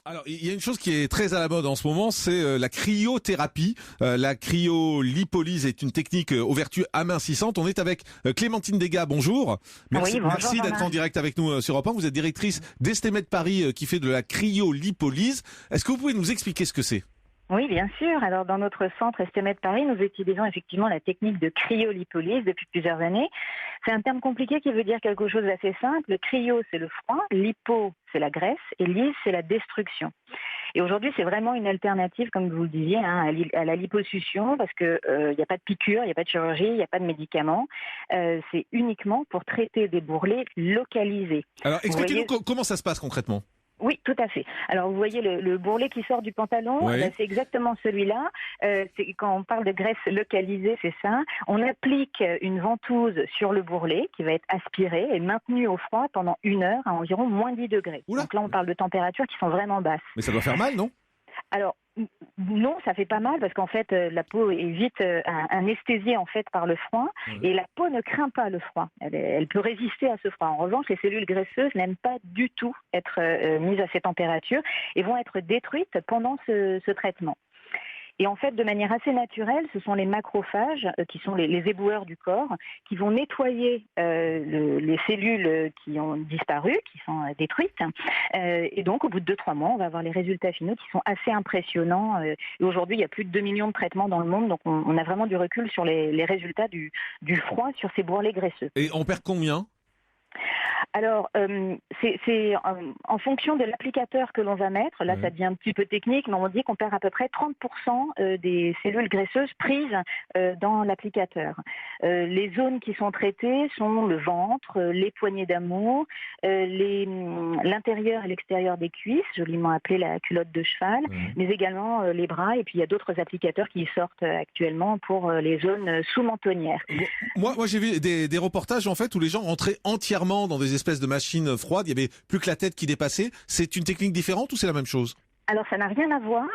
Alors, il y a une chose qui est très à la mode en ce moment, c'est la cryothérapie. La cryolipolyse est une technique aux vertus amincissantes. On est avec Clémentine Degas, bonjour. Bonjour, merci d'être en direct avec nous sur Europe 1. Vous êtes directrice d'Estemed Paris qui fait de la cryolipolyse. Est-ce que vous pouvez nous expliquer ce que c'est ? Oui, bien sûr. Alors, dans notre centre Estemed Paris, nous utilisons effectivement la technique de cryolipolyse depuis plusieurs années. C'est un terme compliqué qui veut dire quelque chose d'assez simple. Le cryo, c'est le froid, lipo, c'est la graisse, et lyse, c'est la destruction. Et aujourd'hui, c'est vraiment une alternative, comme vous le disiez, à la liposuction, parce que il n'y a pas de piqûre, il n'y a pas de chirurgie, il n'y a pas de médicaments. C'est uniquement pour traiter des bourrelets localisés. Alors, expliquez-nous comment ça se passe concrètement. Oui, tout à fait. Alors, vous voyez le bourrelet qui sort du pantalon, oui. c'est exactement celui-là. Quand on parle de graisse localisée, c'est ça. On applique une ventouse sur le bourrelet qui va être aspiré et maintenu au froid pendant 1 heure à environ moins 10 degrés. Oula. Donc là, on parle de températures qui sont vraiment basses. Mais ça doit faire mal, non ? Alors, non, ça fait pas mal parce qu'en fait, la peau est vite anesthésiée en fait par le froid et la peau ne craint pas le froid. Elle peut résister à ce froid. En revanche, les cellules graisseuses n'aiment pas du tout être mises à ces températures et vont être détruites pendant ce traitement. Et en fait, de manière assez naturelle, ce sont les macrophages, qui sont les éboueurs du corps, qui vont nettoyer les cellules qui ont disparu, qui sont détruites. Et donc, au bout de 2-3 mois, on va avoir les résultats finaux qui sont assez impressionnants. Et aujourd'hui, il y a plus de 2 millions de traitements dans le monde, donc on a vraiment du recul sur les résultats du froid sur ces bourrelets graisseux. Et on perd combien ? Alors, c'est en fonction de l'applicateur que l'on va mettre. Là, ça devient un petit peu technique, mais on dit qu'on perd à peu près 30% des cellules graisseuses prises dans l'applicateur. Les zones qui sont traitées sont le ventre, les poignées d'amour, l'intérieur et l'extérieur des cuisses, joliment appelée la culotte de cheval, mais également les bras. Et puis, il y a d'autres applicateurs qui sortent actuellement pour les zones sous-mentonnières. Moi, j'ai vu des reportages en fait où les gens rentraient entièrement dans des espèces de machines froides, il n'y avait plus que la tête qui dépassait. C'est une technique différente ou c'est la même chose ? Alors, ça n'a rien à voir,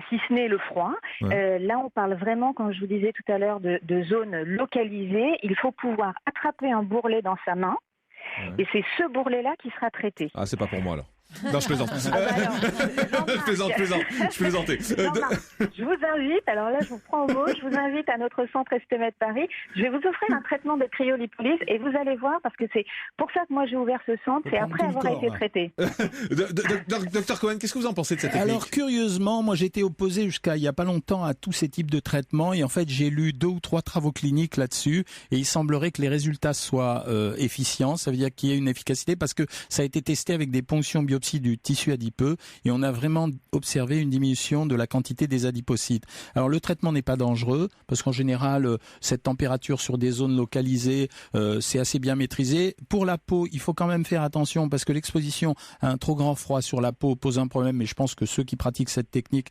si ce n'est le froid. Là, on parle vraiment, comme je vous disais tout à l'heure, de zones localisées. Il faut pouvoir attraper un bourrelet dans sa main et c'est ce bourrelet-là qui sera traité. Ah, c'est pas pour moi alors. Non, je plaisante. Je plaisantais. Je vous invite, alors là je vous prends au mot, je vous invite à notre centre Estemed Paris. Je vais vous offrir un traitement de cryolipolyse et vous allez voir, parce que c'est pour ça que moi j'ai ouvert ce centre, c'est après avoir été traité. Docteur Cohen, qu'est-ce que vous en pensez de cette technique ? Alors curieusement, moi j'étais opposé jusqu'à il y a pas longtemps à tous ces types de traitements et en fait j'ai lu 2 ou 3 travaux cliniques là-dessus et il semblerait que les résultats soient efficients, ça veut dire qu'il y ait une efficacité parce que ça a été testé avec des ponctions biopsies du tissu adipeux et on a vraiment observé une diminution de la quantité des adipocytes. Alors le traitement n'est pas dangereux parce qu'en général cette température sur des zones localisées c'est assez bien maîtrisé. Pour la peau, il faut quand même faire attention parce que l'exposition à un trop grand froid sur la peau pose un problème, mais je pense que ceux qui pratiquent cette technique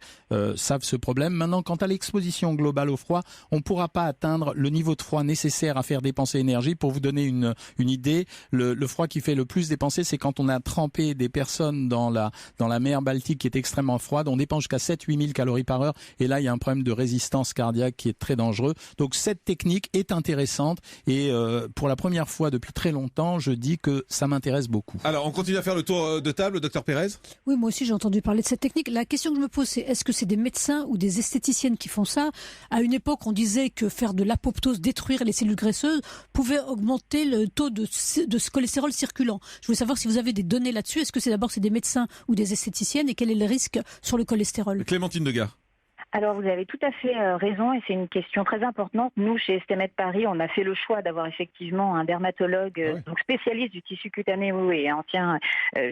savent ce problème. Maintenant, quant à l'exposition globale au froid, on ne pourra pas atteindre le niveau de froid nécessaire à faire dépenser énergie. Pour vous donner une idée, le froid qui fait le plus dépenser, c'est quand on a trempé des personnes dans la mer Baltique qui est extrêmement froide. On dépense jusqu'à 7-8 000 calories par heure et là il y a un problème de résistance cardiaque qui est très dangereux. Donc cette technique est intéressante et pour la première fois depuis très longtemps je dis que ça m'intéresse beaucoup. Alors on continue à faire le tour de table, docteur Pérez. Oui, moi aussi j'ai entendu parler de cette technique. La question que je me pose, c'est est-ce que c'est des médecins ou des esthéticiennes qui font ça ? À une époque on disait que faire de l'apoptose, détruire les cellules graisseuses, pouvait augmenter le taux de ce cholestérol circulant. Je voulais savoir si vous avez des données là-dessus. Est-ce que c'est d'abord c'est des médecins ou des esthéticiennes et quel est le risque sur le cholestérol ? Clémentine Degas. Alors, vous avez tout à fait raison et c'est une question très importante. Nous, chez Estemed Paris, on a fait le choix d'avoir effectivement un dermatologue donc spécialiste du tissu cutané et ancien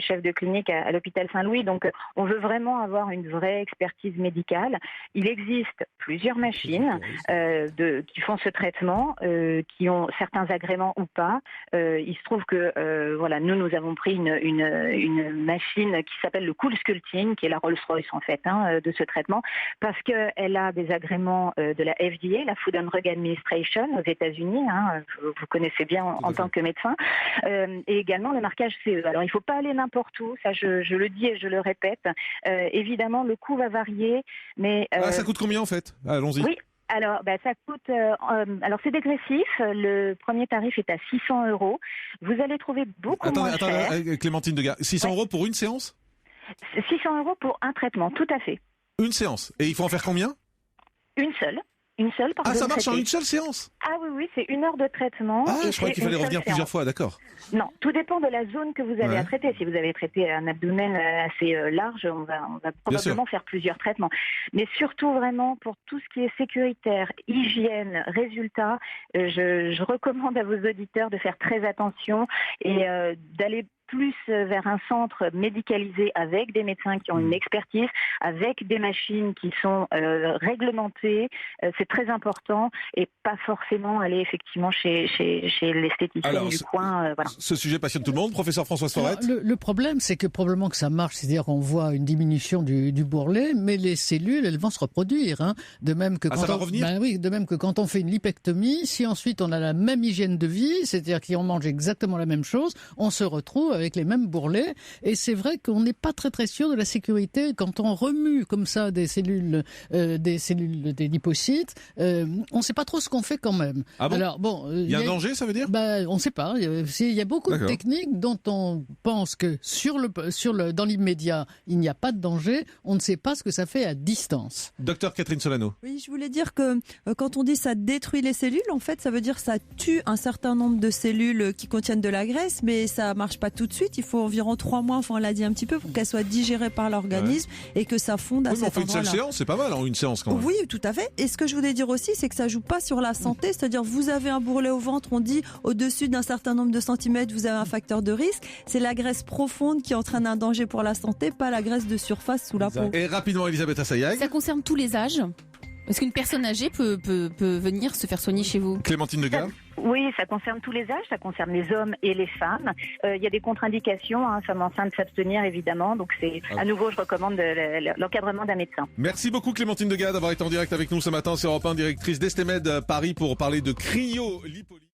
chef de clinique à l'hôpital Saint-Louis. Donc, on veut vraiment avoir une vraie expertise médicale. Il existe plusieurs machines qui font ce traitement, qui ont certains agréments ou pas. Il se trouve que nous avons pris une machine qui s'appelle le Cool Sculpting, qui est la Rolls-Royce en fait de ce traitement, parce qu'elle a des agréments de la FDA, la Food and Drug Administration aux États-Unis, vous connaissez bien en tant que médecin, et également le marquage CE. Alors il ne faut pas aller n'importe où, ça je le dis et je le répète. Évidemment, le coût va varier, mais ça coûte combien en fait ? Allons-y. Oui. Alors, ça coûte. Alors, c'est dégressif. Le premier tarif est à 600 €. Vous allez trouver beaucoup moins cher. Attendez, Clémentine Degas, 600 € pour une séance ? C'est 600 € pour un traitement, tout à fait. Une séance. Et il faut en faire combien? Une seule par Ah, ça zone marche en traitée. une seule séance? Ah oui, c'est 1 heure de traitement. Ah, et je croyais c'est qu'il fallait une revenir seule plusieurs séance. fois, d'accord. Non, tout dépend de la zone que vous avez Ouais. à traiter. Si vous avez traité un abdomen assez large, on va probablement faire plusieurs traitements. Mais surtout vraiment pour tout ce qui est sécuritaire, hygiène, résultat, je recommande à vos auditeurs de faire très attention et d'aller plus vers un centre médicalisé avec des médecins qui ont une expertise, avec des machines qui sont réglementées. C'est très important et pas forcément aller effectivement chez l'esthéticienne Alors, du coin. Voilà. Ce sujet passionne tout le monde. Professeur François Sorette. Le problème, c'est que probablement que ça marche, c'est-à-dire qu'on voit une diminution du bourrelet, mais les cellules, elles vont se reproduire. Hein. De même que Ah, quand ça va revenir ? oui, de même que quand on fait une lipectomie, si ensuite on a la même hygiène de vie, c'est-à-dire qu'on mange exactement la même chose, on se retrouve avec les mêmes bourrelets. Et c'est vrai qu'on n'est pas très très sûr de la sécurité quand on remue comme ça des cellules, des lipocytes. On ne sait pas trop ce qu'on fait quand même. Ah bon ? Alors bon, Il y a un danger, ça veut dire ? on ne sait pas. Il y a beaucoup de D'accord. techniques dont on pense que dans l'immédiat, il n'y a pas de danger. On ne sait pas ce que ça fait à distance. Docteur Catherine Solano. Oui, je voulais dire que quand on dit ça détruit les cellules, en fait, ça veut dire ça tue un certain nombre de cellules qui contiennent de la graisse, mais ça marche pas tout de suite. Il faut environ 3 mois, enfin on l'a dit un petit peu, pour qu'elle soit digérée par l'organisme et que ça fonde à Oui, mais on cet fait une seule endroit-là. séance, c'est pas mal, une séance quand même. Oui, tout à fait. Et ce que je voulais dire aussi, c'est que ça joue pas sur la santé. C'est-à-dire, vous avez un bourrelet au ventre, on dit au-dessus d'un certain nombre de centimètres, vous avez un facteur de risque. C'est la graisse profonde qui entraîne un danger pour la santé, pas la graisse de surface sous la peau. Et rapidement, Elisabeth Assayag. Ça concerne tous les âges. Est-ce qu'une personne âgée peut venir se faire soigner chez vous? Clémentine Degas. Oui, ça concerne tous les âges, ça concerne les hommes et les femmes. Il y a des contre-indications, femme enceinte s'abstenir évidemment. Donc à nouveau, je recommande l'encadrement d'un médecin. Merci beaucoup Clémentine Degas d'avoir été en direct avec nous ce matin sur Europe 1, directrice d'Estemed Paris pour parler de cryolipolyse.